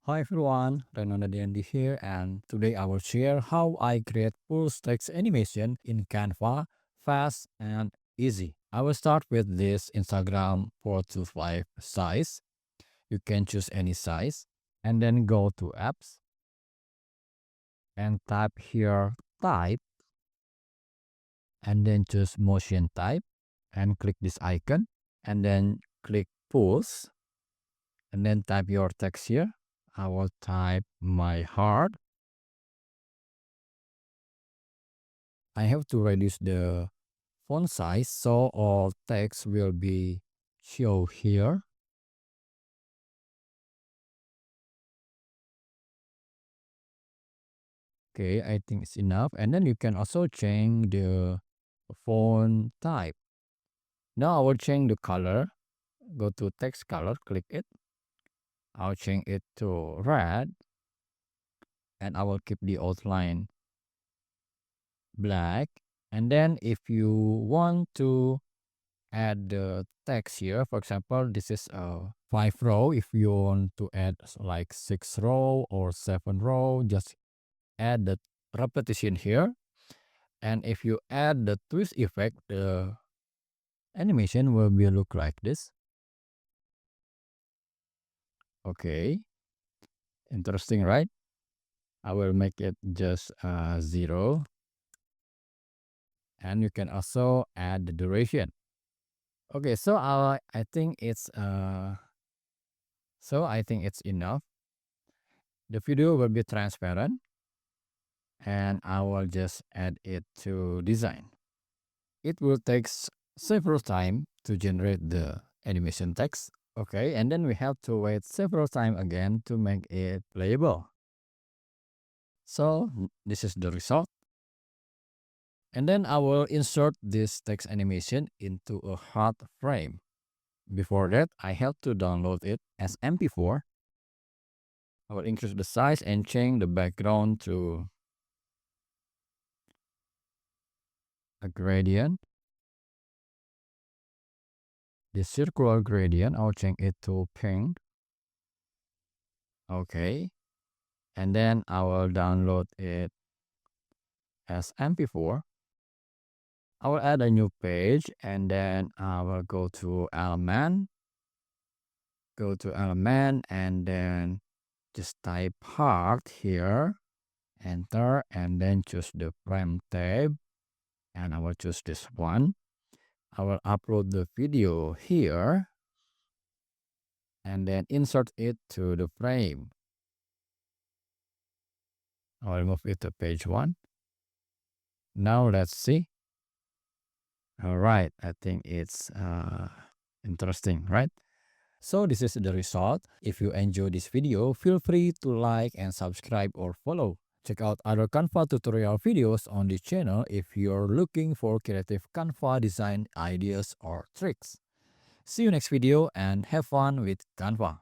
Hi everyone, Renan Andy here, and today I will share how I create full text animation in Canva fast and easy. I will start with this Instagram 4 to 5 size. You can choose any size and then go to apps and type here type and then choose motion type and click this icon and then click pulse and then type your text here. I will type my heart. I have to reduce the font size so all text will be show here. Okay, I think it's enough. And then you can also change the font type. Now I will change the color. Go to text color, click it. I'll change it to red and I will keep the outline black. And then if you want to add the text here, for example, this is a 5 row. If you want to add like 6 row or 7 row, just add the repetition here. And if you add the twist effect, the animation will be look like this. Okay, interesting, right? I will make it just 0. And you can also add the duration. Okay, so I think it's enough. The video will be transparent and I will just add it to design. It will take several time to generate the animation text. Okay, and then we have to wait several time again to make it playable. So this is the result. And then I will insert this text animation into a hard frame. Before that, I have to download it as MP4. I will increase the size and change the background to a gradient. The circular gradient, I'll change it to pink. Okay. And then I will download it as MP4. I will add a new page and then I will go to element, and then just type heart here, enter, and then choose the frame tab and I will choose this one. I will upload the video here and then insert it to the frame. I will move it to page 1. Now let's see. All right, I think it's interesting, right? So this is the result. If you enjoy this video, feel free to like and subscribe or follow. Check out other Canva tutorial videos on this channel if you're looking for creative Canva design ideas or tricks. See you next video and have fun with Canva.